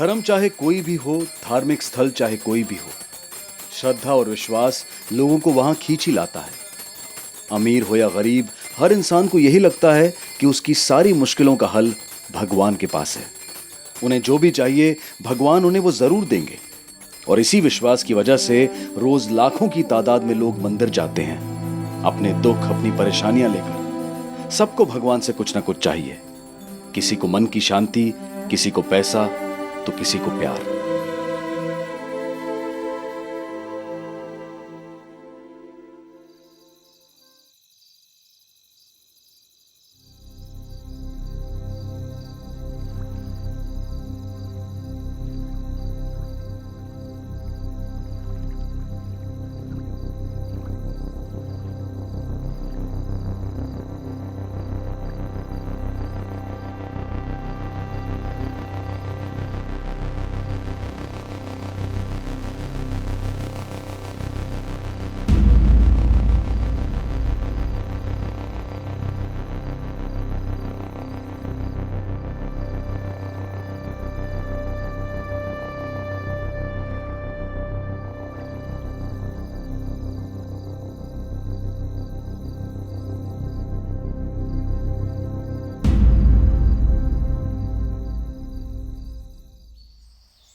धर्म चाहे कोई भी हो, धार्मिक स्थल चाहे कोई भी हो, श्रद्धा और विश्वास लोगों को वहां खींच ही लाता है। अमीर हो या गरीब, हर इंसान को यही लगता है कि उसकी सारी मुश्किलों का हल भगवान के पास है। उन्हें जो भी चाहिए भगवान उन्हें वो जरूर देंगे। और इसी विश्वास की वजह से रोज लाखों की तादाद में लोग मंदिर जाते हैं, अपने दुख, अपनी परेशानियां लेकर। सबको भगवान से कुछ ना कुछ चाहिए। किसी को मन की शांति, किसी को पैसा, तो किसी को प्यार।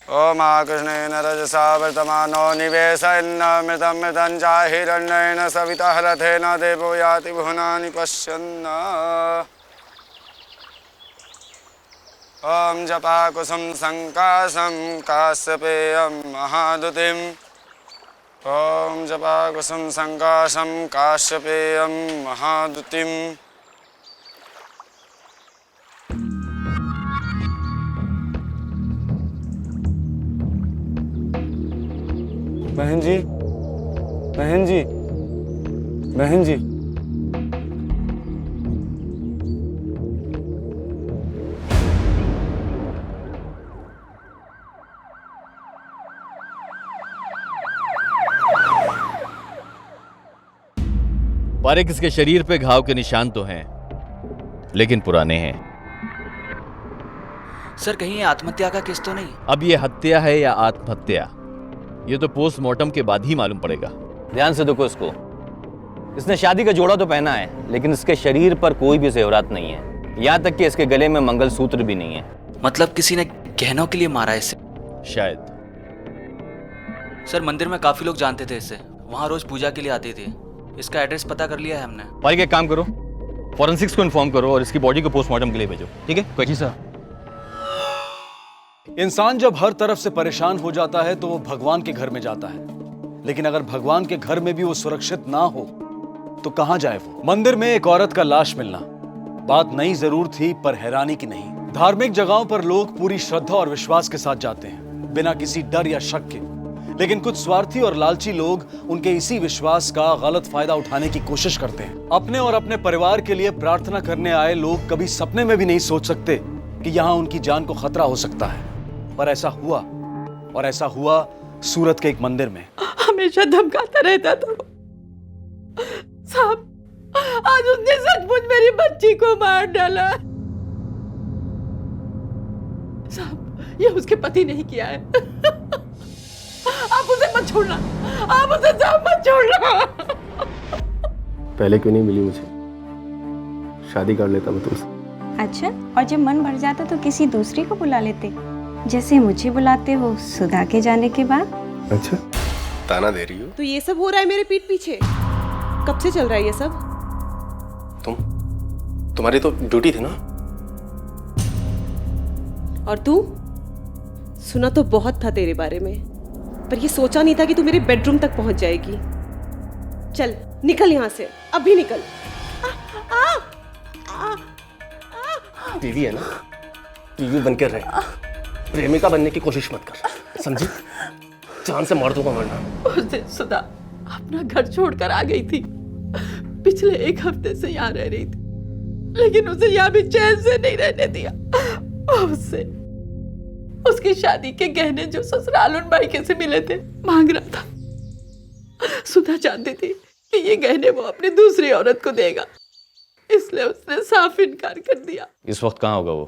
ओम कृष्णेन रजसा वर्तमानो निवेशयन्नमृतं मृतं च हिरण्येन सविता रथेन देवो याति भुवनानि पश्यन्। ओम जपाकुसुम संकाशं काश्यपेयं महादुतिम्। ओम जपाकुसुम संकाशं काश्यपेयं महादुतिम्। बहन जी, बहन जी, बहन जी। पारेख, इसके शरीर पे घाव के निशान तो हैं, लेकिन पुराने हैं। सर, कहीं ये आत्महत्या का केस तो नहीं? अब ये हत्या है या आत्महत्या, ये तो पोस्टमार्टम के बाद ही मालूम पड़ेगा। ध्यान से देखो इसको। इसने शादी का जोड़ा तो पहना है, लेकिन इसके शरीर पर कोई भी जेवरात नहीं है। यहाँ तक कि इसके गले में मंगलसूत्र भी नहीं है। मतलब किसी ने गहनों के लिए मारा है इसे? शायद। सर, मंदिर में काफी लोग जानते थे इसे, वहाँ रोज पूजा के लिए आते थे। इसका एड्रेस पता कर लिया है हमने। पारेख, एक काम करो, फॉरेंसिक्स को इन्फॉर्म करो और इसकी बॉडी को पोस्टमार्टम के लिए भेजो, ठीक है? जी सर। इंसान जब हर तरफ से परेशान हो जाता है तो वो भगवान के घर में जाता है, लेकिन अगर भगवान के घर में भी वो सुरक्षित ना हो तो कहां जाए वो? मंदिर में एक औरत का लाश मिलना बात नई जरूर थी, पर हैरानी की नहीं। धार्मिक जगहों पर लोग पूरी श्रद्धा और विश्वास के साथ जाते हैं, बिना किसी डर या शक के। लेकिन कुछ स्वार्थी और लालची लोग उनके इसी विश्वास का गलत फायदा उठाने की कोशिश करते हैं। अपने और अपने परिवार के लिए प्रार्थना करने आए लोग कभी सपने में भी नहीं सोच सकते कि यहां उनकी जान को खतरा हो सकता है, पर ऐसा हुआ। और ऐसा हुआ सूरत के एक मंदिर में। हमेशा धमकाता रहता था वो। साहब, आज उसने सचमुच मेरी बच्ची को मार डाला। साहब, ये उसके पति नहीं किया है। आप उसे मत छोड़ना, आप उसे साहब मत छोड़ना। पहले क्यों नहीं मिली मुझे? शादी कर लेता मैं तुमसे। अच्छा, और जब मन भर जाता तो किसी दूसरी को बुला लेते, जैसे मुझे बुलाते हो सुधा के जाने के बाद। अच्छा, ताना दे रही हो? तो ये सब हो रहा है मेरे पीठ पीछे? कब से चल रहा है ये सब? तुम्हारी तो ड्यूटी थी ना। और तू? सुना तो बहुत था तेरे बारे में, पर ये सोचा नहीं था कि तू मेरे बेडरूम तक पहुंच जाएगी। चल निकल यहाँ से, अभी निकल। बीवी है ना, बीवी बनकर रहे, प्रेमिका बनने की कोशिश मत कर, समझी? जान से मार दूंगा वरना। उस दिन सुधा अपना घर छोड़कर आ गई थी। पिछले एक हफ्ते से यहाँ रह रही थी, लेकिन उसे यहाँ भी चैन से नहीं रहने दिया। उससे उसकी शादी के गहने जो ससुराल उन भाई से मिले थे मांग रहा था। सुधा चाहती थी कि ये गहने वो अपनी दूसरी औरत को देगा, इसलिए उसने साफ इनकार कर दिया। इस वक्त कहाँ होगा वो?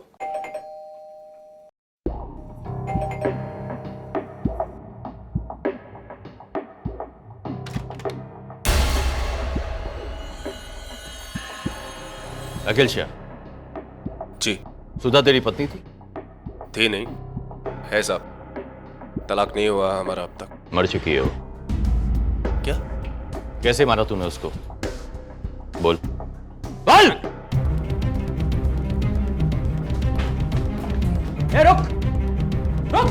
अखिल शाह, जी। सुधा तेरी पत्नी थी? थी नहीं, है साहब। तलाक नहीं हुआ हमारा अब तक। मर चुकी है वो। क्या? कैसे मारा तूने उसको? बोल बोल। ए, रुक रुक।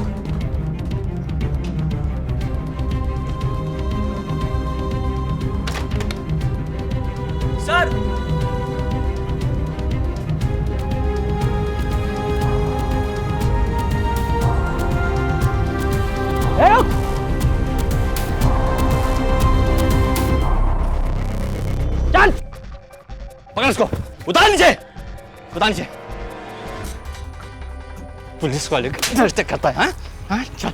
सर ए, रुक। चल पकड़ इसको, उतार नीचे, उतार नीचे। पुलिस वाले इधर से करता है, हाँ? हाँ? चल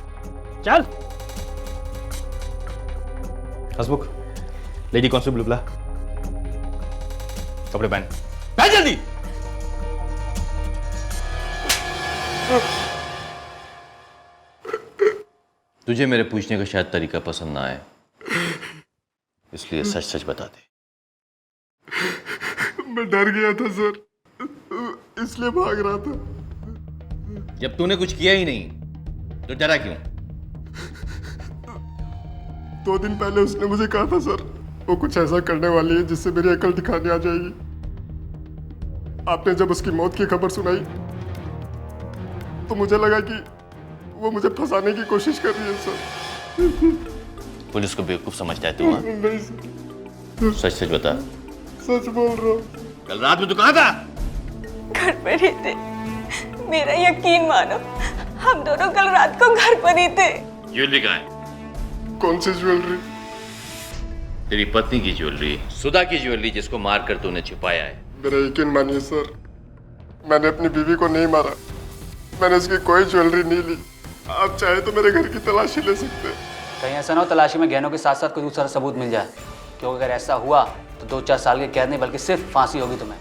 चल। हसमुख, लेडी कांस्टेबल बुला। कपड़े पहन, पहन जल्दी। तुझे मेरे पूछने का शायद तरीका पसंद ना आए, इसलिए सच सच बता दे। मैं डर गया था सर, इसलिए भाग रहा था। जब तूने कुछ किया ही नहीं तो डरा क्यों? 2 दिन पहले उसने मुझे कहा था सर, वो कुछ ऐसा करने वाली है जिससे मेरी अकल दिखाने आ जाएगी। आपने जब उसकी मौत की खबर सुनाई तो मुझे लगा कि वो मुझे फंसाने की कोशिश कर रही है सर। पुलिस को बेवकूफ समझता है तू? हाँ? नहीं सर, सच सच बता। सच बोल रहा हूँ। कल रात में तू कहाँ था? घर पर ही थे। मेरा यकीन मानो, हम दोनों कल रात को घर पर ही थे। ज्वेलरी कहाँ है? कौन सी ज्वेलरी? तेरी पत्नी की ज्वेलरी, सुधा की ज्वेलरी, जिसको मारकर तूने छुपाया है। मेरा यकीन मानिए सर, मैंने अपनी बीवी को नहीं मारा, मैंने उसकी कोई ज्वेलरी नहीं ली। आप चाहे तो मेरे घर की तलाशी ले सकते हैं। कहीं ऐसा ना हो तलाशी में गहनों के साथ साथ कोई दूसरा सबूत मिल जाए, क्योंकि अगर ऐसा हुआ तो 2-4 साल की कैद नहीं बल्कि सिर्फ फांसी होगी तुम्हें।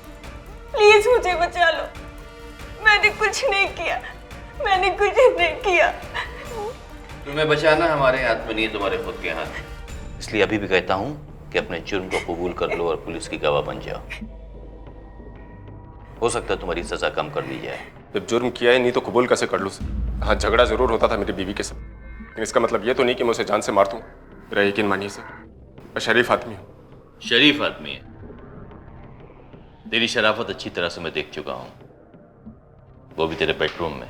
प्लीज मुझे बचा लो, मैंने कुछ नहीं किया, मैंने कुछ नहीं किया। तुम्हें बचाना हमारे हाथ में नहीं, तुम्हारे खुद के हाथ। इसलिए अभी भी कहता हूँ कि अपने जुर्म को कबूल कर लो और पुलिस की गवाह बन जाओ। हो सकता है तुम्हारी सजा कम कर दी जाए। जब जुर्म किया ही नहीं तो कबूल कैसे कर लूँ सर? हाँ, झगड़ा जरूर होता था मेरी बीवी के साथ, लेकिन इसका मतलब ये तो नहीं कि मैं उसे जान से मार दूँ। मेरा यकीन मानिए सर, मैं शरीफ आदमी हूँ। शरीफ आदमी है? तेरी शराफत अच्छी तरह से मैं देख चुका हूं, वो भी तेरे बेडरूम में।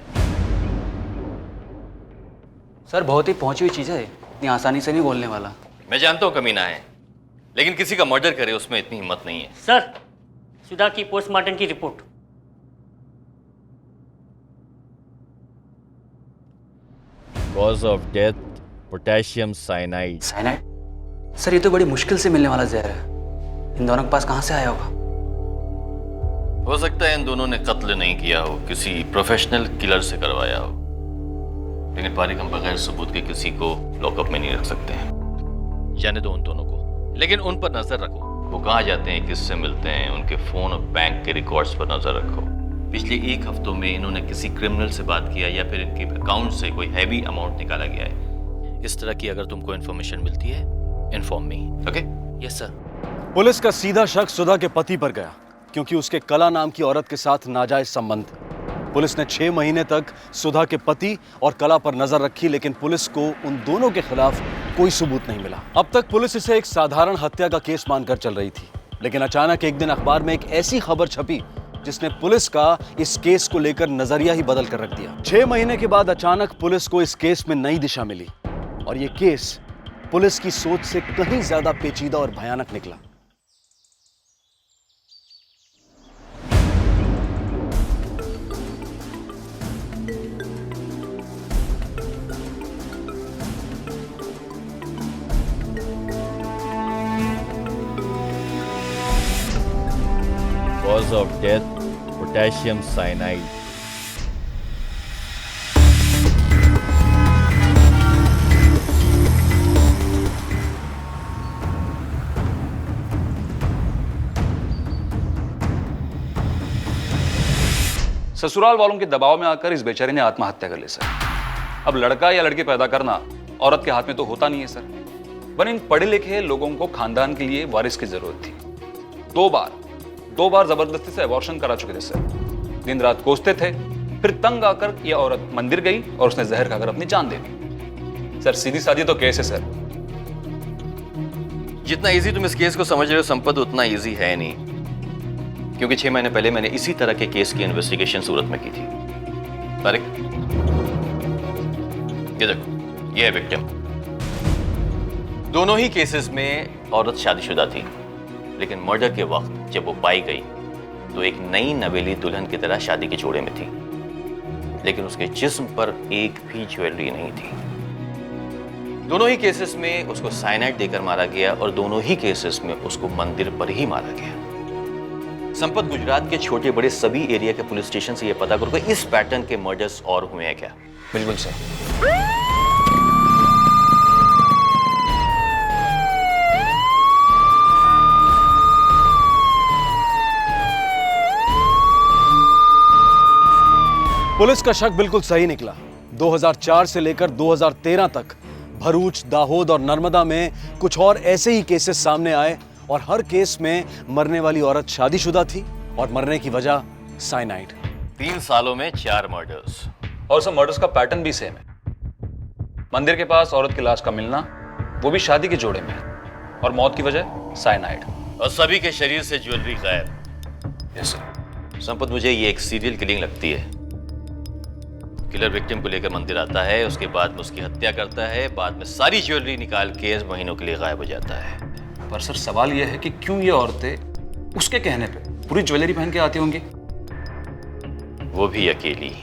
सर बहुत ही पहुंची हुई चीज है, इतनी आसानी से नहीं बोलने वाला। मैं जानता हूं कमीना है, लेकिन किसी का मर्डर करे उसमें इतनी हिम्मत नहीं है। सर, सुधा की पोस्टमार्टम की report. Cause of death potassium cyanide. Cyanide? Sir ये तो बड़ी मुश्किल से मिलने वाला जहर है, इन दोनों के पास कहां से आया होगा? हो सकता है इन दोनों ने कत्ल नहीं किया हो, किसी प्रोफेशनल किलर से करवाया हो, लेकिन पारिक हम बगैर सबूत के किसी को लॉकअप में नहीं रख सकते हैं। जाने दो उन दोनों को, लेकिन उन पर नजर रखो। वो कहाँ जाते हैं, किससे मिलते हैं, उनके फोन और बैंक के रिकॉर्ड्स पर नजर रखो। पिछले 1 हफ्तों में इन्होंने किसी क्रिमिनल से बात किया या फिर इनके अकाउंट से कोई हैवी अमाउंट निकाला गया है। इस तरह की अगर तुमको इन्फॉर्मेशन मिलती है, inform me. Okay? Yes sir. Police का सीधा शक सुधा के पति पर गया, क्योंकि उसके कला नाम की औरत के साथ नाजायज संबंध। पुलिस ने 6 महीने तक सुधा के पति और कला पर नजर रखी, लेकिन पुलिस को उन दोनों के खिलाफ कोई सबूत नहीं मिला। अब तक पुलिस इसे एक साधारण हत्या का केस मानकर चल रही थी, लेकिन अचानक एक दिन अखबार में एक ऐसी खबर छपी जिसने पुलिस का इस केस को लेकर नजरिया ही बदल कर रख दिया। 6 महीने के बाद अचानक पुलिस को इस केस में नई दिशा मिली और यह केस पुलिस की सोच से कहीं ज्यादा पेचीदा और भयानक निकला। Cause of death potassium cyanide. ससुराल वालों के दबाव में आकर इस बेचारे ने आत्महत्या कर ली सर। अब लड़का या लड़की पैदा करना औरत के हाथ में तो होता नहीं है सर, पर इन पढ़े लिखे लोगों को खानदान के लिए वारिस की जरूरत थी। 2 बार 2 बार जबरदस्ती से अबॉर्शन करा चुके थे सर। दिन रात कोसते थे, फिर तंग आकर ये औरत मंदिर गई और उसने जहर खाकर अपनी जान दे दी। सर सीधी सादी तो केस है सर। जितना इजी तुम इस केस को समझ रहे हो संपत, उतना इजी है नहीं, क्योंकि 6 महीने पहले मैंने इसी तरह के केस की इन्वेस्टिगेशन सूरत में की थी। तारिक, ये देखो, ये है विक्टिम। दोनों ही केसेस में औरत शादीशुदा थी, लेकिन मर्डर के वक्त जब वो पाई गई तो एक नई नवेली दुल्हन की तरह शादी के जोड़े में थी, लेकिन उसके जिस्म पर एक भी ज्वेलरी नहीं थी। दोनों ही केसेस में उसको साइनाइड देकर मारा गया और दोनों ही केसेस में उसको मंदिर पर ही मारा गया। संपत, गुजरात के छोटे बड़े सभी एरिया के पुलिस स्टेशन से यह पता करो कि इस पैटर्न के मर्डर्स और हुए हैं क्या? बिल्कुल सर। पुलिस का शक बिल्कुल सही निकला। 2004 से लेकर 2013 तक भरूच, दाहोद और नर्मदा में कुछ और ऐसे ही केसेस सामने आए और हर केस में मरने वाली औरत शादीशुदा थी और मरने की वजह साइनाइड। 3 सालों में 4 मर्डर्स। और सब मर्डर्स का पैटर्न भी सेम है। मंदिर के पास औरत की लाश का मिलना, वो भी शादी के जोड़े में, और मौत की वजह साइनाइड। और सभी के शरीर से ज्वेलरी गायब। Yes sir. संपत, मुझे ये एक सीरियल किलिंग लगती है। किलर विक्टिम को लेकर मंदिर आता है, उसके बाद में उसकी हत्या करता है, बाद में सारी ज्वेलरी निकाल के महीनों के लिए गायब हो जाता है। पर सर सवाल यह है कि क्यों ये औरतें उसके कहने पे पूरी ज्वेलरी पहन के आती होंगी? वो भी अकेली।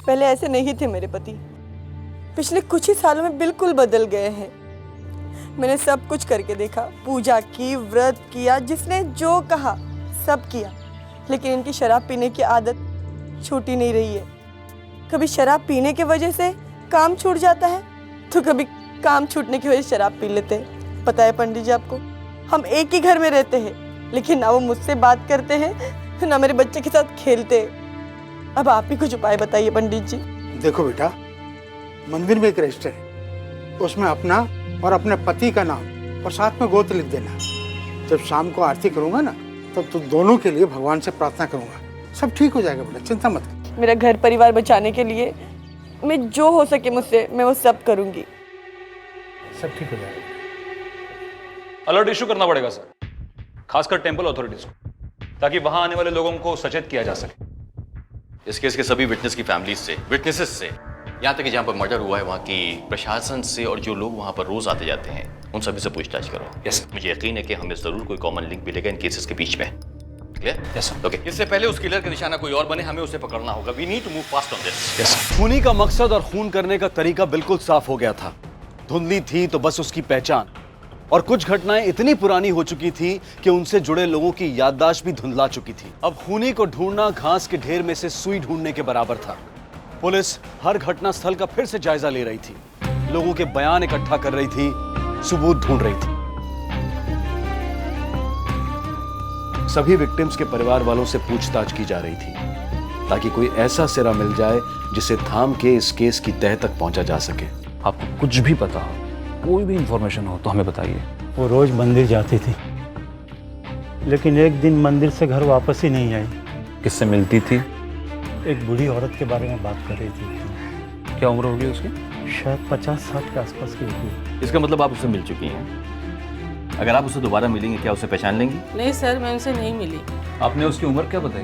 पहले ऐसे नहीं थे मेरे पति, पिछले कुछ ही सालों में बिल्कुल बदल गए हैं। मैंने सब कुछ करके देखा, पूजा की, व्रत किया, जिसने जो कहा सब किया, लेकिन इनकी शराब पीने की आदत छूटी नहीं रही है। कभी शराब पीने की वजह से काम छूट जाता है, तो कभी काम छूटने की वजह से शराब पी लेते हैं। पता है पंडित जी आपको, हम एक ही घर में रहते हैं, लेकिन ना वो मुझसे बात करते हैं, ना मेरे बच्चे के साथ खेलते हैं। अब आप ही कुछ उपाय बताइए पंडित जी। देखो बेटा, मंदिर में एक रजिस्टर है, उसमें अपना और अपने पति का नाम और साथ में गोत्र लिख देना। जब शाम को आरती करूंगा ना, तब तो दोनों के लिए भगवान से प्रार्थना करूंगा। सब ठीक हो जाएगा बेटा, चिंता मत कर। मेरा घर परिवार बचाने के लिए मैं जो हो सके मुझसे, मैं वो सब करूंगी। सब ठीक हो जाएगा। अलर्ट इशू करना पड़ेगा सर, खासकर टेंपल अथॉरिटीज को, ताकि वहां आने वाले लोगों को सचेत किया जा सके। इस केस के सभी विटनेस की फैमिलीज से, विटनेसेस से, यहाँ तक कि जहाँ पर मर्डर हुआ है वहाँ की प्रशासन से और जो लोग वहाँ पर रोज आते जाते हैं, उन सभी से पूछताछ करो। यस। मुझे यकीन है कि हमें जरूर कोई कॉमन लिंक मिलेगा इन केसेस के बीच में। क्लियर? यस। ओके। इससे पहले उस किलर का निशाना कोई और बने, हमें उसे पकड़ना होगा। We need to move fast on this. Yes. खूनी का मकसद और खून करने का तरीका बिल्कुल साफ हो गया था। धुंधली थी तो बस उसकी पहचान, और कुछ घटनाएं इतनी पुरानी हो चुकी थी कि उनसे जुड़े लोगों की याददाश्त भी धुंधला चुकी थी। अब खूनी को ढूंढना घास के ढेर में से सुई ढूंढने के बराबर था। पुलिस हर घटना स्थल का फिर से जायजा ले रही थी, लोगों के बयान इकट्ठा कर रही थी, सबूत ढूंढ रही थी। सभी विक्टिम्स के परिवार वालों से पूछताछ की जा रही थी, ताकि कोई ऐसा सिरा मिल जाए जिसे थाम के इस केस की तह तक पहुंचा जा सके। आपको कुछ भी पता हो, कोई भी इंफॉर्मेशन हो तो हमें बताइए। वो रोज मंदिर जाती थी, लेकिन एक दिन मंदिर से घर वापस ही नहीं आई। किससे मिलती थी? एक बूढ़ी औरत के बारे में बात कर रही थी। क्या उम्र होगी उसकी? शायद 50-60 के आसपास की होगी। इसका मतलब आप उससे मिल चुकी हैं। अगर आप उसे दोबारा मिलेंगे, क्या उसे पहचान लेंगी? नहीं सर, मैं उनसे नहीं मिली। आपने उसकी उम्र क्या बताई?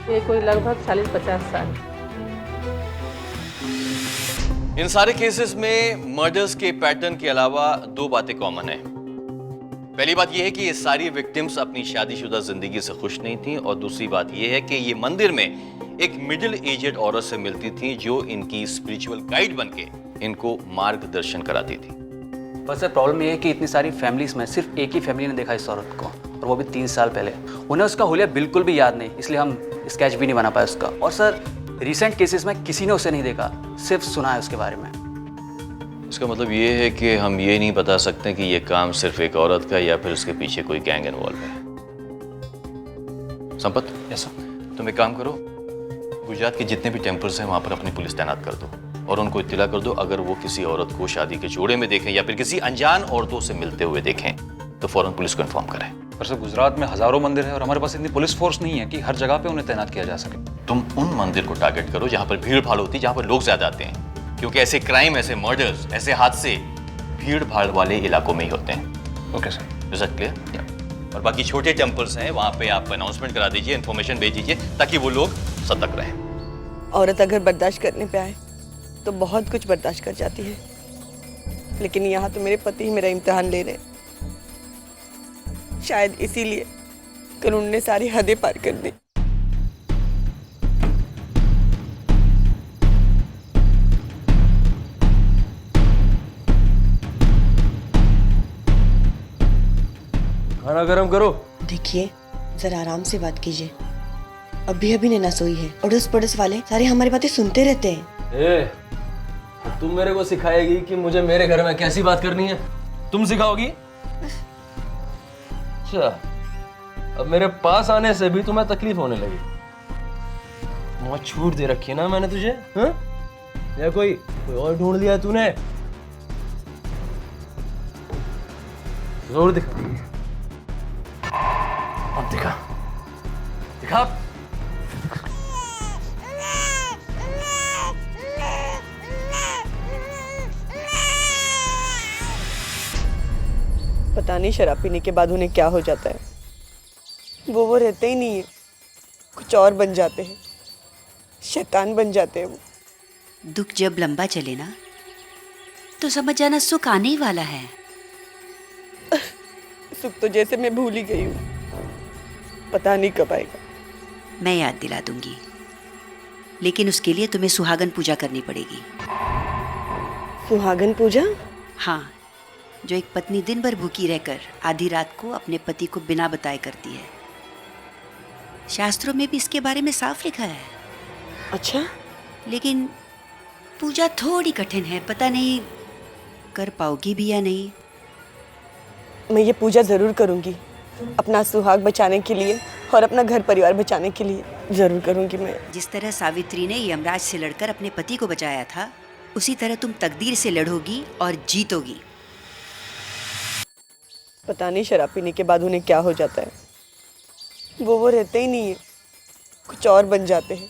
ये कोई लगभग 40-50 साल। इन सारे केसेस में मर्डर्स के पैटर्न के अलावा 2 बातें कॉमन है। पहली बात यह है कि ये सारी विक्टिम्स अपनी शादीशुदा जिंदगी से खुश नहीं थी, और दूसरी बात यह है कि ये मंदिर में एक मिडिल एजेड औरत से मिलती थी जो इनकी स्पिरिचुअल गाइड बनके इनको मार्गदर्शन कराती थी। बस सर प्रॉब्लम ये है कि इतनी सारी फैमिलीज में सिर्फ एक ही फैमिली ने देखा इस औरत को, और वो भी 3 साल पहले। उन्हें उसका हुलिया बिल्कुल भी याद नहीं, इसलिए हम स्केच भी नहीं बना पाए उसका। और सर रिसेंट केसेस में किसी ने उसे नहीं देखा, सिर्फ सुना है उसके बारे में। इसका मतलब ये है कि हम ये नहीं बता सकते कि ये काम सिर्फ एक औरत का या फिर उसके पीछे कोई गैंग इन्वॉल्व है। Sampat, yes sir. तुम एक काम करो, गुजरात के जितने भी टेम्पल्स हैं वहां पर अपनी पुलिस तैनात कर दो और उनको इत्तला कर दो अगर वो किसी औरत को शादी के जोड़े में देखें या फिर किसी अनजान औरतों से मिलते हुए देखें तो फौरन पुलिस को इन्फॉर्म करें। पर सर गुजरात में हजारों मंदिर है और हमारे पास इतनी पुलिस फोर्स नहीं है कि हर जगह पे उन्हें तैनात किया जा सके। तुम उन मंदिर को टारगेट करो जहां पर भीड़ भाड़ होती है, जहां पर लोग ज्यादा आते हैं, क्योंकि ऐसे क्राइम, ऐसे मर्डर्स, ऐसे हादसे भीड़ भाड़ वाले इलाकों में ही होते हैं। Okay sir. Is that clear? और बाकी छोटे टेम्पल्स हैं वहां पे आप अनाउंसमेंट करा दीजिए, इन्फॉर्मेशन भेज दीजिए ताकि वो लोग सतर्क रहें। औरत अगर बर्दाश्त करने पे आए तो बहुत कुछ बर्दाश्त कर जाती है, लेकिन यहाँ तो मेरे पति ही मेरा इम्तिहान ले रहे हैं। शायद इसीलिए कल उन्होंने सारी हदें पार कर दी। खाना गरम करो। देखिए जरा आराम से बात कीजिए, अभी अभी नैना सोई है। अड़ोस पड़ोस वाले सारे हमारी बातें सुनते रहते हैं। तुम मेरे को सिखाएगी कि मुझे मेरे घर में कैसी बात करनी है? तुम सिखाओगी? अच्छा, अब मेरे पास आने से भी तुम्हें तकलीफ होने लगी। बहुत छूट दे रखी है ना मैंने तुझे, हाँ? या कोई और ढूंढ लिया तूने? जोर दिखा, अब दिखा दिखा। पता नहीं शराब पीने के बाद उन्हें क्या हो जाता है। वो रहते ही नहीं है, कुछ और बन जाते हैं, शैतान बन जाते हैं वो। दुख जब लंबा चले ना तो समझ जाना सुख आने ही वाला है। सुख तो जैसे मैं भूल ही गई हूँ, पता नहीं कब आएगा। मैं याद दिला दूंगी, लेकिन उसके लिए तुम्हें सुहागन पूजा करनी पड़ेगी। सुहागन पूजा? हाँ, जो एक पत्नी दिन भर भूखी रहकर आधी रात को अपने पति को बिना बताए करती है। शास्त्रों में भी इसके बारे में साफ लिखा है। अच्छा? लेकिन पूजा थोड़ी कठिन है, पता नहीं कर पाओगी भी या नहीं। मैं ये पूजा जरूर करूंगी, अपना सुहाग बचाने के लिए और अपना घर परिवार बचाने के लिए जरूर करूंगी मैं। जिस तरह सावित्री ने यमराज से लड़कर अपने पति को बचाया था, उसी तरह तुम तकदीर से लड़ोगी और जीतोगी। पता नहीं शराब पीने के बाद उन्हें क्या हो जाता है। वो रहते ही नहीं है, कुछ और बन जाते हैं,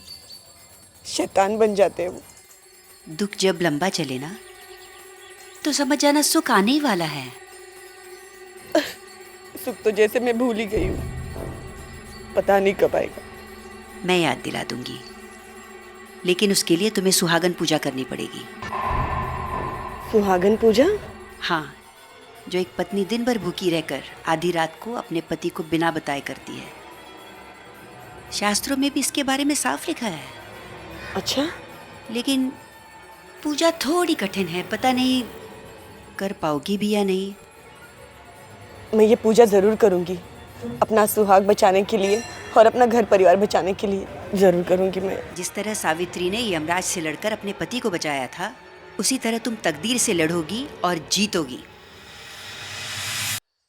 शैतान बन जाते हैं वो। दुख जब लंबा चले ना तो समझ जाना सुख आने ही वाला है। सुख तो जैसे मैं भूल ही गई हूँ, पता नहीं कब आएगा। मैं याद दिला दूंगी, लेकिन उसके लिए तुम्हें सुहागन पूजा करनी पड़ेगी। सुहागन पूजा? हाँ, जो एक पत्नी दिन भर भूखी रहकर आधी रात को अपने पति को बिना बताए करती है। शास्त्रों में भी इसके बारे में साफ लिखा है। अच्छा? लेकिन पूजा थोड़ी कठिन है, पता नहीं कर पाओगी भी या नहीं। मैं ये पूजा जरूर करूंगी, अपना सुहाग बचाने के लिए और अपना घर परिवार बचाने के लिए जरूर करूंगी मैं। जिस तरह सावित्री ने यमराज से लड़कर अपने पति को बचाया था, उसी तरह तुम तकदीर से लड़ोगी और जीतोगी।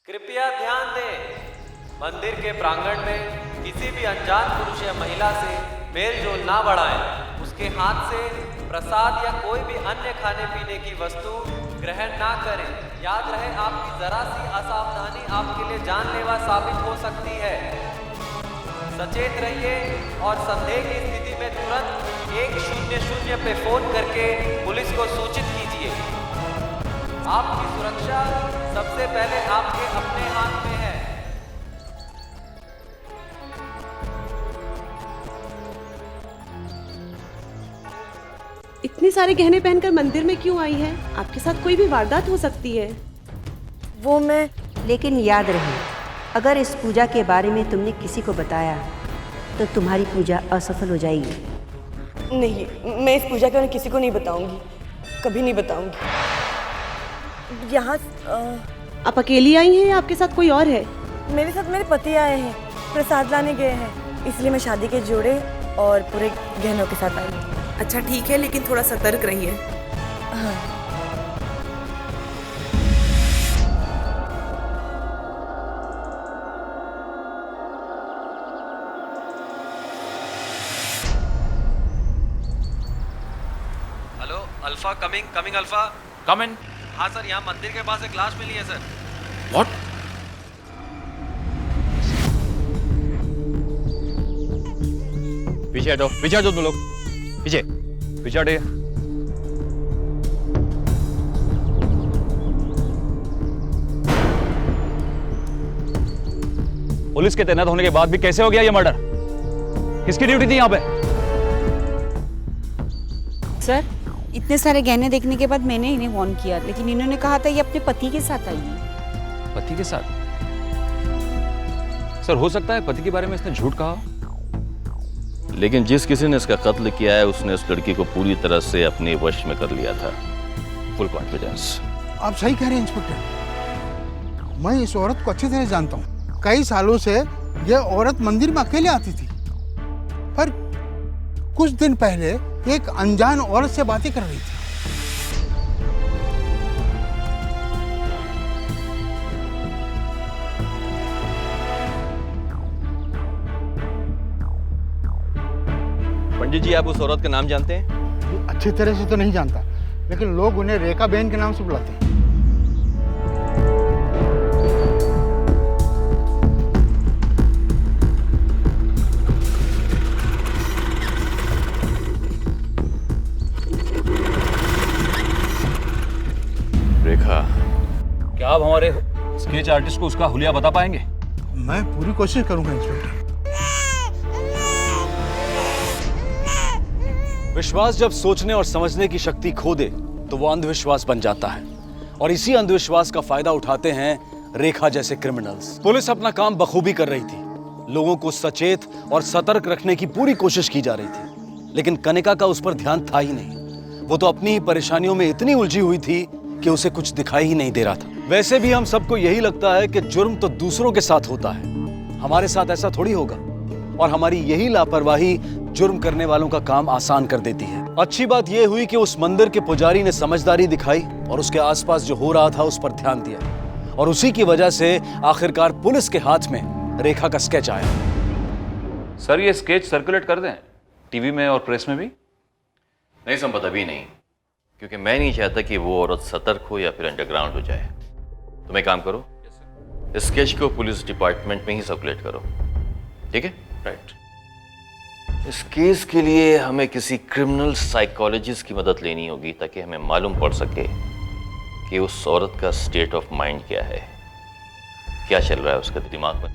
कृपया ध्यान दें, मंदिर के प्रांगण में किसी भी अनजान पुरुष या महिला से मेल जोल ना बढ़ाएं। उसके हाथ से प्रसाद या कोई भी अन्य खाने पीने की वस्तु ग्रहण ना करें। याद रहे, आपकी जरा सी असावधानी आपके लिए जानलेवा साबित हो सकती है। सचेत रहिए और संदेह की स्थिति में तुरंत 100 पे फोन करके पुलिस को सूचित कीजिए। आपकी सुरक्षा सबसे पहले आपके अपने हाथ में है। इतने सारे गहने पहनकर मंदिर में क्यों आई है? आपके साथ कोई भी वारदात हो सकती है। वो मैं लेकिन याद रहे, अगर इस पूजा के बारे में तुमने किसी को बताया तो तुम्हारी पूजा असफल हो जाएगी। नहीं, मैं इस पूजा के बारे में किसी को नहीं बताऊंगी, कभी नहीं बताऊंगी। यहाँ आप अकेली आई हैं या आपके साथ कोई और है? मेरे साथ मेरे पति आए हैं, प्रसाद लाने गए हैं, इसलिए मैं शादी के जोड़े और पूरे गहनों के साथ आई हूँ। अच्छा ठीक है, लेकिन थोड़ा सतर्क रहिए। हाँ। Alpha coming coming alpha. Come in. हाँ सर, यहाँ मंदिर के पास एक लाश मिली है सर। व्हाट? पीछे हटो, पीछे हटो तुम लोग, पीछे पीछे हटे। पुलिस के तैनात होने के बाद भी कैसे हो गया ये मर्डर? किसकी ड्यूटी थी यहाँ पे? सर, इतने सारे गहने देखने के बाद मैंने इन्हें वार्न किया, लेकिन इन्होंने कहा था ये अपने पति के साथ आई है। पति के साथ? सर, हो सकता है पति के बारे में इसने झूठ कहा, लेकिन जिस किसी ने इसका कत्ल किया है उसने उस लड़की को पूरी तरह से अपने वश में कर लिया था। Full confidence. आप सही कह रहे हैं इंस्पेक्टर, मैं इस औरत को अच्छी तरह जानता हूँ। कई सालों से यह औरत मंदिर में अकेले आती थी, पर कुछ दिन पहले एक अनजान औरत से बातें कर रही थी। पंडित जी, आप उस औरत का नाम जानते हैं? अच्छी तरह से तो नहीं जानता, लेकिन लोग उन्हें रेखा बहन के नाम से बुलाते हैं। रेखा, क्या आप हमारे स्केच आर्टिस्ट को उसका हुलिया बता पाएंगे? मैं पूरी कोशिश करूंगा इंस्पेक्टर। विश्वास जब सोचने और समझने की शक्ति खो दे तो वो अंधविश्वास बन जाता है, और इसी अंधविश्वास का फायदा उठाते हैं रेखा जैसे क्रिमिनल्स। पुलिस अपना काम बखूबी कर रही थी, लोगों को सचेत और सतर्क रखने की पूरी कोशिश की जा रही थी, लेकिन कनिका का उस पर ध्यान था ही नहीं। वो तो अपनी ही परेशानियों में इतनी उलझी हुई थी कि उसे कुछ दिखाई ही नहीं दे रहा था। वैसे भी हम सबको यही लगता है कि जुर्म तो दूसरों के साथ होता है, हमारे साथ ऐसा थोड़ी होगा, और हमारी यही लापरवाही जुर्म करने वालों का काम आसान कर देती है। अच्छी बात यह हुई कि उस मंदिर के पुजारी ने समझदारी दिखाई और उसके आसपास जो हो रहा था उस पर ध्यान दिया, और उसी की वजह से आखिरकार पुलिस के हाथ में रेखा का स्केच आया। सर, ये स्केच सर्कुलेट कर दें टीवी में और प्रेस में भी? नहीं संपत, अभी नहीं, क्योंकि मैं नहीं चाहता कि वो औरत सतर्क हो या फिर अंडरग्राउंड हो जाए। तुम एक काम करो, स्केच को पुलिस डिपार्टमेंट में ही सर्कुलेट करो, ठीक है? राइट। इस केस के लिए हमें किसी क्रिमिनल साइकोलॉजिस्ट की मदद लेनी होगी, ताकि हमें मालूम पड़ सके कि उस औरत का स्टेट ऑफ माइंड क्या है, क्या चल रहा है उसके दिमाग में।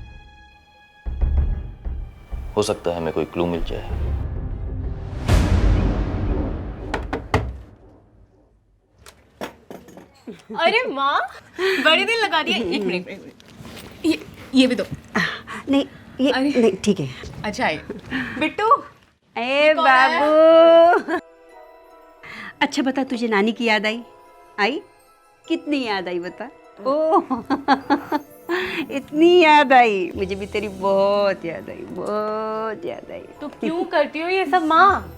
हो सकता है हमें कोई क्लू मिल जाए। अरे माँ, बड़े दिन लगा दिए। एक मिनट, ये भी दो। नहीं, ये नहीं, ठीक है। अच्छा है। बिट्टू, ए बाबू, अच्छा बता, तुझे नानी की याद आई? आई? कितनी याद आई बता? ओह इतनी याद आई, मुझे भी तेरी बहुत याद आई, बहुत याद आई। तो क्यों करती हो ये सब माँ?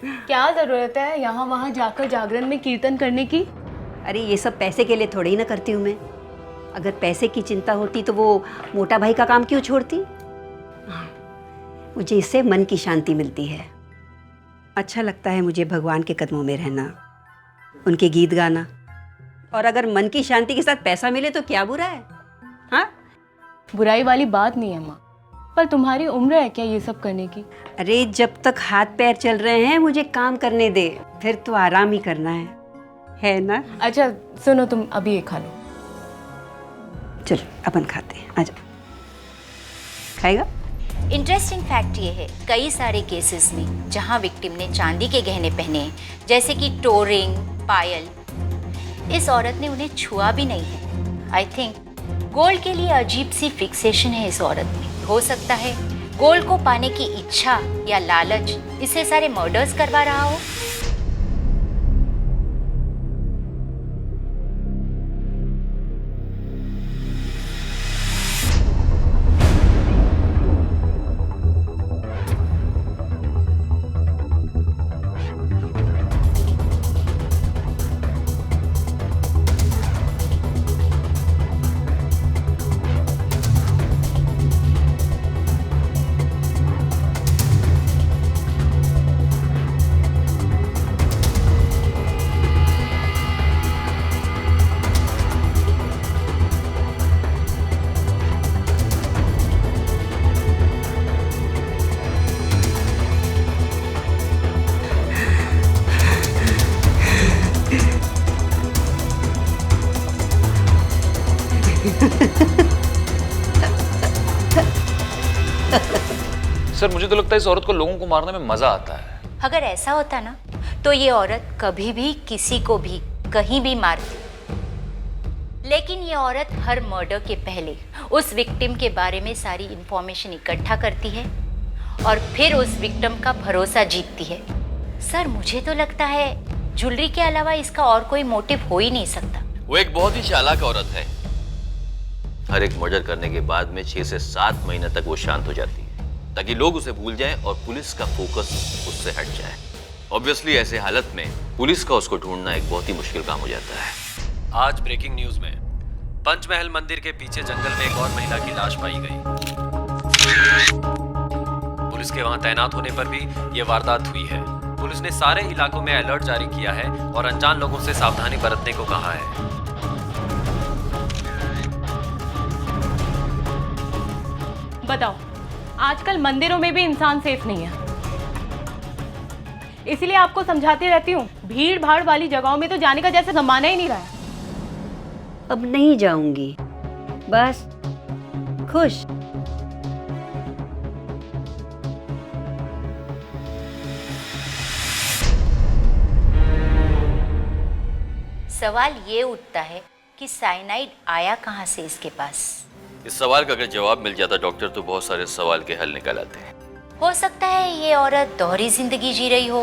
क्या जरूरत है यहाँ वहाँ जाकर जागरण में कीर्तन करने की? अरे ये सब पैसे के लिए थोड़ी ही ना करती हूँ मैं। अगर पैसे की चिंता होती तो वो मोटा भाई का काम क्यों छोड़ती? मुझे इससे मन की शांति मिलती है। अच्छा लगता है मुझे भगवान के कदमों में रहना, उनके गीत गाना, और अगर मन की शांति के साथ पैसा मिले तो क्या बुरा है? हाँ, बुराई वाली बात नहीं है माँ, पर तुम्हारी उम्र है क्या ये सब करने की? अरे जब तक हाथ पैर चल रहे हैं मुझे काम करने दे, फिर तो आराम ही करना है ना? अच्छा सुनो, तुम अभी ये खा लो। चल अपन खाते हैं, आजा। खाएगा? इंटरेस्टिंग फैक्ट ये है, कई सारे केसेस में जहां विक्टिम ने चांदी के गहने पहने, जैसे कि टोरिंग, पायल, इस औरत ने उन्हें छुआ भी नहीं है। आई थिंक गोल्ड के लिए अजीब सी फिक्सेशन है इस औरत में। हो सकता है गोल्ड को पाने की इच्छा या लालच इसे सारे मर्डर्स करवा रहा हो। सर मुझे तो लगता है इस औरत को लोगों को मारने में मजा आता है। अगर ऐसा होता ना तो ये औरत कभी भी किसी को भी कहीं भी मारती, लेकिन ये औरत हर मर्डर के पहले उस विक्टिम के बारे में सारी इंफॉर्मेशन इकट्ठा करती है और फिर उस विक्टिम का भरोसा जीतती है। सर मुझे तो लगता है ज्वेलरी के अलावा इसका और कोई मोटिव हो ही नहीं सकता। वो एक बहुत ही चालाक औरत है। हर एक मर्डर करने के बाद में 6 से 7 महीने तक वो शांत हो जाती है ताकि लोग उसे भूल जाएं और पुलिस का फोकस उससे हट जाए। ऑब्वियसली ऐसे हालत में पुलिस का उसको ढूंढना एक बहुत ही मुश्किल काम हो जाता है। आज ब्रेकिंग न्यूज में पंचमहल मंदिर के पीछे जंगल में एक और महिला की लाश पाई गई। पुलिस के वहां तैनात होने पर भी ये वारदात हुई है। पुलिस ने सारे इलाकों में अलर्ट जारी किया है और अनजान लोगों से सावधानी बरतने को कहा है। बताओ, आजकल मंदिरों में भी इंसान सेफ नहीं है, इसलिए आपको समझाती रहती हूँ, भीड़ भाड़ वाली जगहों में तो जाने का जैसे जमाना ही नहीं रहा है। अब नहीं जाऊंगी, बस खुश। सवाल ये उठता है कि साइनाइड आया कहाँ से इसके पास। इस सवाल का अगर जवाब मिल जाता डॉक्टर तो बहुत सारे सवाल के हल निकल आते हैं। हो सकता है ये औरत दोहरी जिंदगी जी रही हो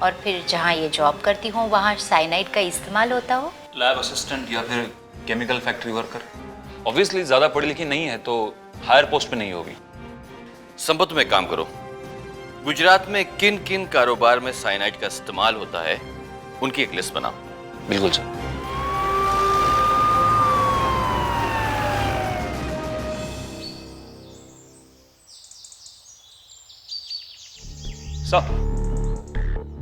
और फिर जहाँ ये जॉब करती हो वहाँ साइनाइड का इस्तेमाल होता हो। लैब असिस्टेंट या फिर केमिकल फैक्ट्री वर्कर। ऑब्वियसली ज्यादा पढ़ी लिखी नहीं है तो हायर पोस्ट पे नहीं होगी। संपत में काम करो, गुजरात में किन किन कारोबार में साइनाइड का इस्तेमाल होता है उनकी एक लिस्ट बनाओ। बिल्कुल सर।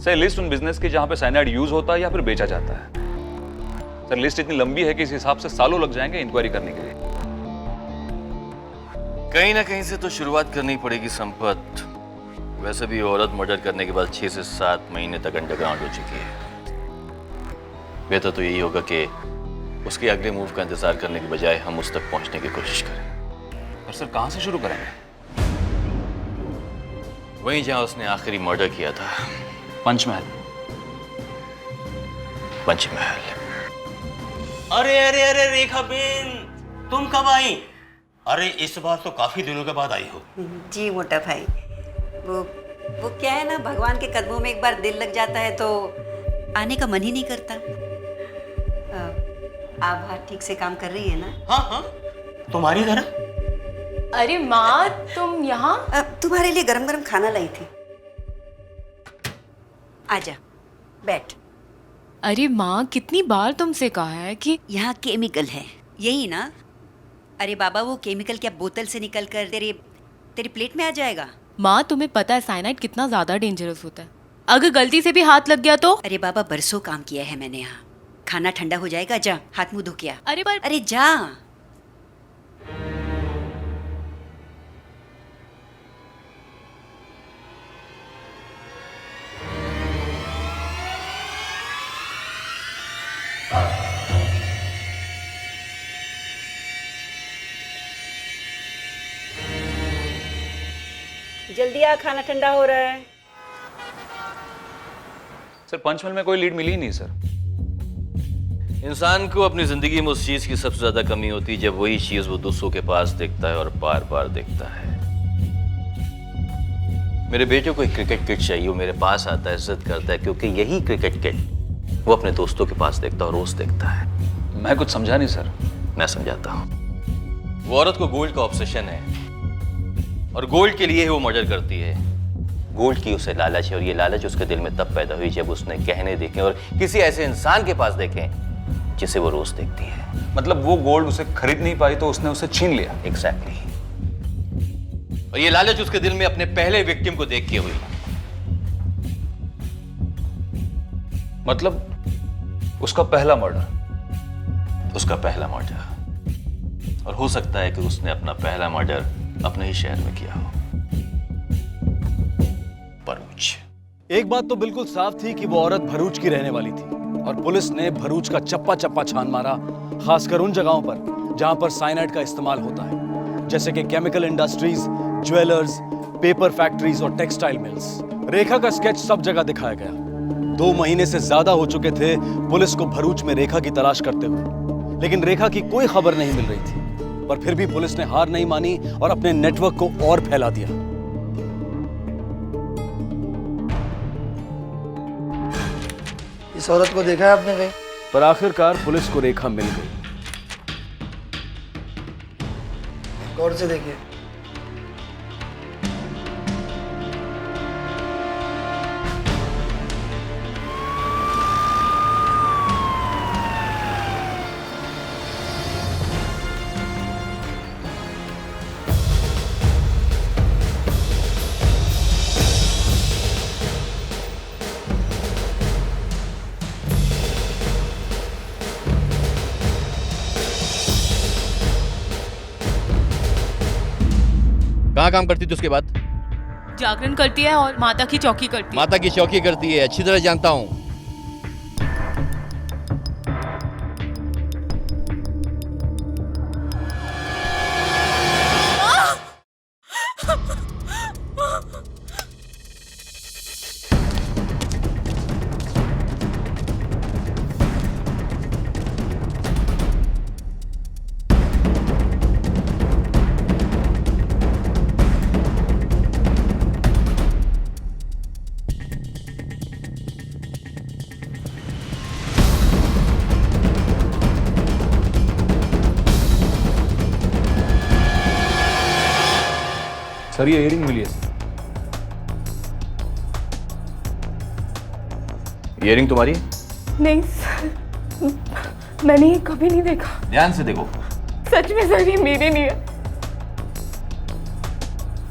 सर लिस्ट उन बिजनेस की जहां पे साइनाइड यूज होता है या फिर बेचा जाता है। सर लिस्ट इतनी लंबी है कि इस हिसाब से सालों लग जाएंगे इंक्वायरी करने के लिए। कहीं ना कहीं से तो शुरुआत करनी पड़ेगी संपत। वैसे भी औरत मर्डर करने के बाद 6 से 7 महीने तक अंडरग्राउंड हो चुकी है। बेहतर तो यही होगा कि उसके अगले मूव का इंतजार करने के बजाय हम उस तक पहुंचने की कोशिश करें। पर सर कहां से शुरू करेंगे? वहीं जहां उसने आखिरी मर्डर किया था, पंचमहल। पंचमहल। अरे अरे अरे रेखा बेन, तुम कब आई? अरे इस बार तो काफी दिनों के बाद आई हो। जी मोटा भाई, वो क्या है ना, भगवान के कदमों में एक बार दिल लग जाता है तो आने का मन ही नहीं करता। आभा ठीक से काम कर रही है ना? हाँ हाँ, तुम्हारी तरह। अरे माँ, तुम यहाँ? तुम्हारे लिए गरम गरम खाना लाई थी। आजा, बैठ। अरे माँ, कितनी बार तुमसे कहा है कि यहाँ केमिकल है, यही ना? अरे बाबा, वो केमिकल क्या बोतल से निकल कर तेरी प्लेट में आ जाएगा? माँ, तुम्हें पता है साइनाइड कितना ज्यादा डेंजरस होता है, अगर गलती से भी हाथ लग गया तो? अरे बाबा, बरसों काम किया है मैंने यहाँ। खाना ठंडा हो जाएगा, जा हाथ मुंह धो के आ। अरे जा। जल्दी आ, खाना ठंडा हो रहा है। सर पंचमहल में कोई लीड मिली ही नहीं सर। इंसान को अपनी जिंदगी में उस चीज की सबसे ज्यादा कमी होती है जब वही चीज वो दूसरों के पास देखता है और बार बार देखता है। मेरे बेटे को एक क्रिकेट किट चाहिए, वो मेरे पास आता है, जिद करता है, क्योंकि यही क्रिकेट किट वो अपने दोस्तों के पास देखता है और रोज देखता है। मैं कुछ समझा नहीं सर। मैं समझाता हूँ। वो औरत को गोल्ड का ऑब्सेशन है और गोल्ड के लिए ही वो मर्डर करती है। गोल्ड की उसे लालच है और ये लालच उसके दिल में तब पैदा हुई जब उसने गहने देखे और किसी ऐसे इंसान के पास देखे जिसे वो रोज देखती है। मतलब वो गोल्ड उसे खरीद नहीं पाई तो उसने उसे छीन लिया। एग्जैक्टली। और ये लालच उसके दिल में अपने पहले विक्टिम को देख के हुई। मतलब उसका पहला मर्डर। उसका पहला मर्डर। और हो सकता है कि उसने अपना पहला मर्डर अपने ही शहर में किया हो। भरूच। एक बात तो बिल्कुल साफ थी कि वो औरत भरूच की रहने वाली थी और पुलिस ने भरूच का चप्पा चप्पा छान मारा, खासकर उन जगहों पर जहां पर साइनाइड का इस्तेमाल होता है, जैसे कि chemical industries, jewellers, paper factories और टेक्सटाइल मिल्स। रेखा का स्केच सब जगह दिखाया गया। 2 महीने से ज्यादा हो चुके थे पुलिस को भरूच में रेखा की तलाश करते हुए, लेकिन रेखा की कोई खबर नहीं मिल रही थी। पर फिर भी पुलिस ने हार नहीं मानी और अपने नेटवर्क को और फैला दिया। इस औरत को देखा है आपने कहीं? पर आखिरकार पुलिस को रेखा मिल गई। गौर से देखिए। कहाँ काम करती थी उसके बाद? जागरण करती है और माता की चौकी करती है। माता की चौकी करती है, अच्छी तरह जानता हूँ। सर ये इयरिंग मिली है। इयरिंग तुम्हारी है? नहीं सर, मैंने ये कभी नहीं देखा। ध्यान से देखो। सच में सर ये मेरी नहीं है।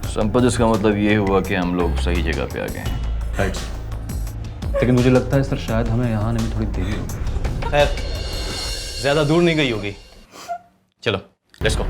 संपत, इसका मतलब ये हुआ कि हम लोग सही जगह पे आ गए हैं। राइट। लेकिन मुझे लगता है सर शायद हमें यहाँ आने में थोड़ी देरी होगी। खैर, ज्यादा दूर नहीं गई होगी। चलो, लेट्स गो।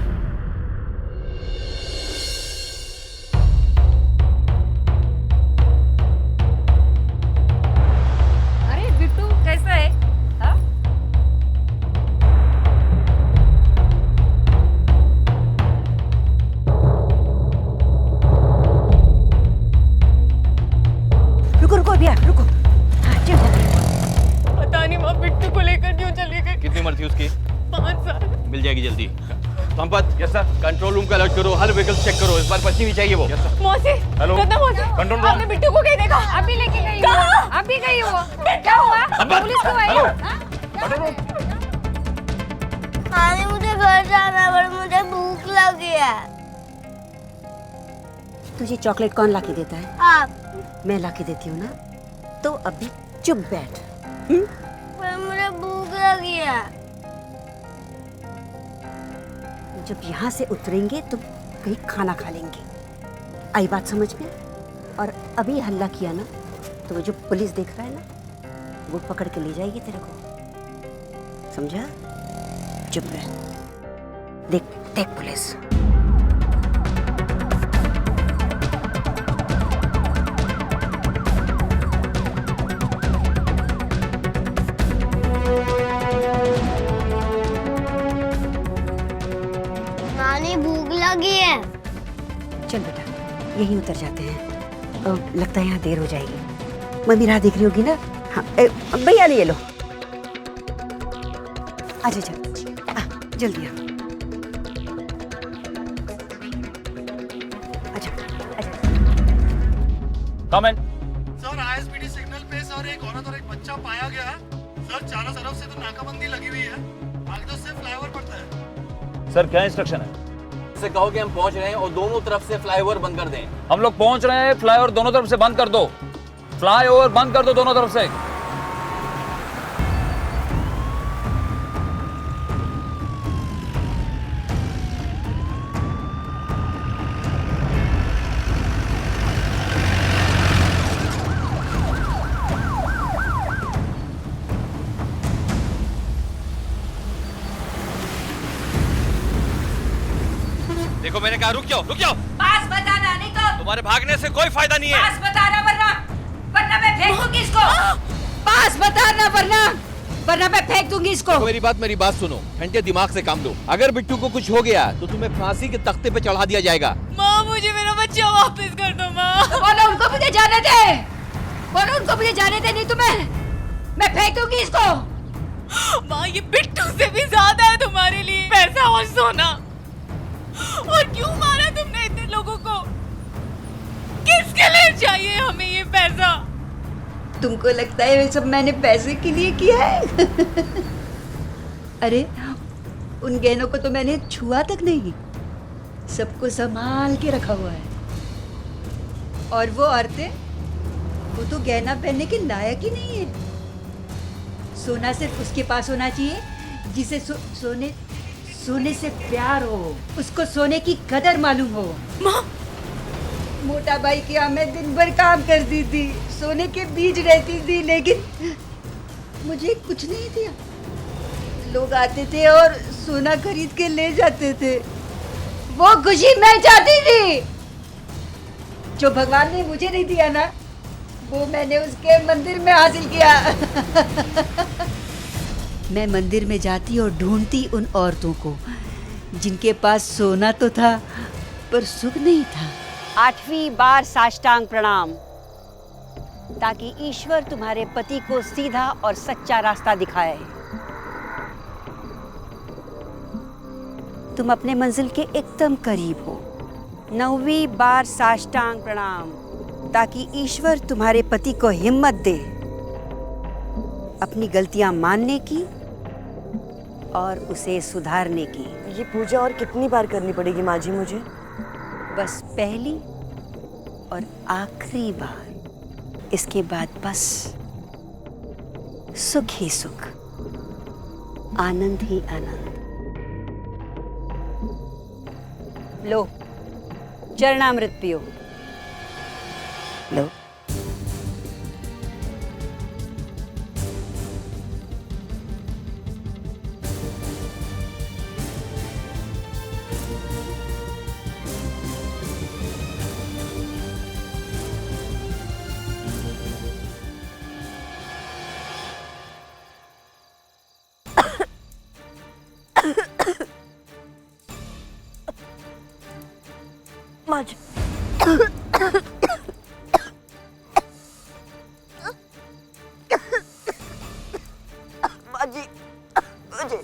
कितनी उम्र थी उसकी? 5 साल। मिल जाएगी जल्दी। Sampat, yes sir. Control room का अलर्ट करो, हर व्हीकल चेक करो। इस बार बचनी नहीं चाहिए वो। मौसी, हेलो। मौसी, कंट्रोल रूम। आपने बिट्टू को कहीं देखा? अभी लेके गई कहाँ? हूँ। अभी गई हूँ। क्या हुआ? पुलिस क्यों आई? नानी मुझे घर जाना है, पर मुझे भूख लगी है। तुझे चॉकलेट कौन लाके देता है? आप। मैं लाके देती हूँ ना। तो अभी चुप बैठ। पर मुझे भूख लगी है। जब यहाँ से उतरेंगे तो कहीं खाना खा लेंगे। आई बात समझ में? और अभी हल्ला किया ना तो वो जो पुलिस देख रहा है ना, वो पकड़ के ले जाएगी तेरे को। समझा? चुप रह। देख देख पुलिस। नानी भूख लगी है। चल बेटा, यहीं उतर जाते हैं। लगता है यहाँ देर हो जाएगी। मम्मी राह देख रही होगी ना। हाँ भैया ले लो। अच्छा चल, जल्दी आ। अच्छा कम इन। सर आईएसपीडी सिग्नल पे सर एक औरत और एक बच्चा पाया गया है। सर चारों तरफ से तो नाकाबंदी लगी हुई है। आगे तो सिर्फ फ्लाईओवर पड़ता है। सर क्या इंस्ट्रक्शन है? से कहो कि हम पहुंच रहे हैं और दोनों तरफ से फ्लाईओवर बंद कर दें। हम लोग पहुंच रहे हैं, फ्लाईओवर दोनों तरफ से बंद कर दो। फ्लाईओवर बंद कर दो दोनों तरफ से। देखो मैंने कहा रुक जाओ, रुक जाओ। पास बताना, नहीं तो तुम्हारे भागने से कोई फायदा नहीं है। पास बताना वरना मैं फेंक दूंगी इसको। पास बताना वरना मैं फेंक दूंगी इसको। तो मेरी बात सुनो। घंटे दिमाग से काम लो। अगर बिट्टू को कुछ हो गया तो तुम्हें फांसी के तख्ते पे चढ़ा दिया जाएगा। माँ मुझे मेरा बच्चा वापस कर दो माँ। बोलो उनको मुझे जाने दे, बोलो उनको मुझे जाने दे, नहीं तो मैं फेंकूंगी इसको। माँ ये बिट्टू से भी ज्यादा है तुम्हारे लिए पैसा और सोना। और क्यों मारा तुमने इतने लोगों को? किसके लिए चाहिए हमें ये पैसा? तुमको लगता है ये सब मैंने पैसे के लिए किया है? अरे उन गहनों को तो मैंने छुआ तक नहीं, सबको संभाल के रखा हुआ है। और वो औरतें, वो तो गहना पहनने के लायक ही नहीं है। सोना सिर्फ उसके पास होना चाहिए जिसे सोने से प्यार हो, उसको सोने की कदर मालूम हो। माँ, मोटा भाई के यहाँ मैं दिन भर काम करती थी, सोने के बीज रहती थी, लेकिन मुझे कुछ नहीं दिया। लोग आते थे और सोना खरीद के ले जाते थे। वो खुशी मैं चाहती थी जो भगवान ने मुझे नहीं दिया ना, वो मैंने उसके मंदिर में हासिल किया। मैं मंदिर में जाती और ढूंढती उन औरतों को जिनके पास सोना तो था पर सुख नहीं था। 8वीं बार साष्टांग प्रणाम, ताकि ईश्वर तुम्हारे पति को सीधा और सच्चा रास्ता दिखाए। तुम अपने मंजिल के एकदम करीब हो। 9वीं बार साष्टांग प्रणाम, ताकि ईश्वर तुम्हारे पति को हिम्मत दे अपनी गलतियां मानने की और उसे सुधारने की। ये पूजा और कितनी बार करनी पड़ेगी माँ जी मुझे? बस पहली और आखिरी बार, इसके बाद बस सुख ही सुख, आनंद ही आनंद। लो चरणामृत पियो। लो। माँ जी, माँ जी, मुझे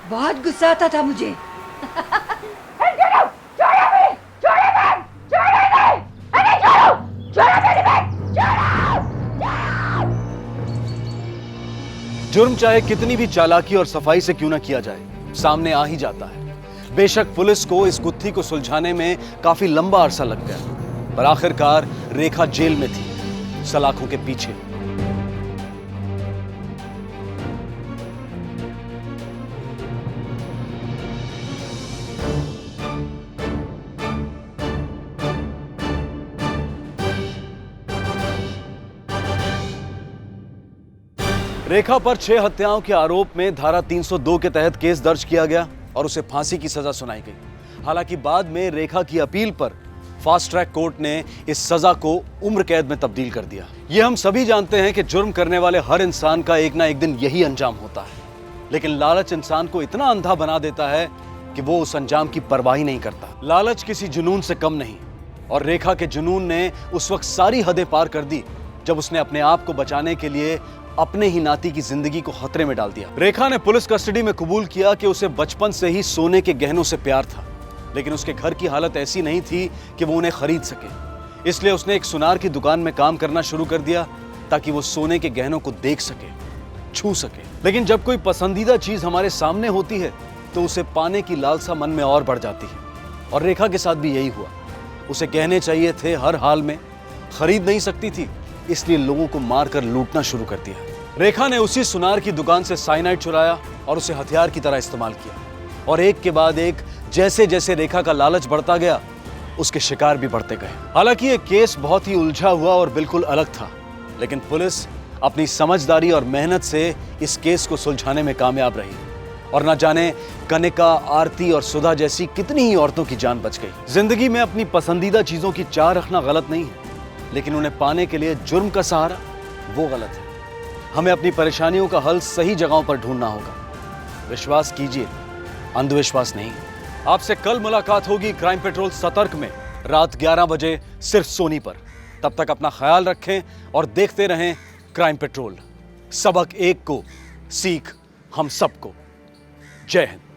बहुत गुस्सा आता था मुझे। जुर्म चाहे कितनी भी चालाकी और सफाई से क्यों ना किया जाए, सामने आ ही जाता है। बेशक पुलिस को इस गुत्थी को सुलझाने में काफी लंबा अरसा लग गया, पर आखिरकार रेखा जेल में थी, सलाखों के पीछे। रेखा पर 6 हत्याओं के आरोप में धारा 302 के तहत केस दर्ज किया गया और उसे फांसी की सजा सुनाई गई। हालांकि बाद में रेखा की अपील पर फास्ट ट्रैक कोर्ट ने इस सजा को उम्र कैद में तब्दील कर दिया। ये हम सभी जानते हैं कि जुर्म करने वाले हर इंसान का एक ना एक दिन यही अंजाम होता है, लेकिन लालच इंसान को इतना अंधा बना देता है कि वो उस अंजाम की परवाह ही नहीं करता। लालच किसी जुनून से कम नहीं, और रेखा के जुनून ने उस वक्त सारी हदें पार कर दी जब उसने अपने आप को बचाने के लिए अपने ही नाती की जिंदगी को खतरे में डाल दिया। रेखा ने पुलिस कस्टडी में कबूल किया कि उसे बचपन से ही सोने के गहनों से प्यार था, लेकिन उसके घर की हालत ऐसी नहीं थी कि वो उन्हें खरीद सके। इसलिए उसने एक सुनार की दुकान में काम करना शुरू कर दिया ताकि वो सोने के गहनों को देख सके, छू सके। लेकिन जब कोई पसंदीदा चीज हमारे सामने होती है तो उसे पाने की लालसा मन में और बढ़ जाती है। और रेखा के साथ भी यही हुआ। उसे गहने चाहिए थे हर हाल में, खरीद नहीं सकती थी, इसलिए लोगों को मारकर लूटना शुरू कर दिया। रेखा ने उसी सुनार की दुकान से साइनाइड चुराया और उसे हथियार की तरह इस्तेमाल किया। और एक के बाद एक जैसे जैसे रेखा का लालच बढ़ता गया, उसके शिकार भी बढ़ते गए। हालांकि ये केस बहुत ही उलझा हुआ और बिल्कुल अलग था, लेकिन पुलिस अपनी समझदारी और मेहनत से इस केस को सुलझाने में कामयाब रही। और न जाने कनिका, आरती और सुधा जैसी कितनी ही औरतों की जान बच गई। जिंदगी में अपनी पसंदीदा चीजों की चाह रखना गलत नहीं है, लेकिन उन्हें पाने के लिए जुर्म का सहारा वो गलत है। हमें अपनी परेशानियों का हल सही जगहों पर ढूंढना होगा। विश्वास कीजिए, अंधविश्वास नहीं। आपसे कल मुलाकात होगी क्राइम पेट्रोल सतर्क में रात 11 बजे सिर्फ सोनी पर। तब तक अपना ख्याल रखें और देखते रहें क्राइम पेट्रोल। सबक एक को, सीख हम सबको। जय हिंद।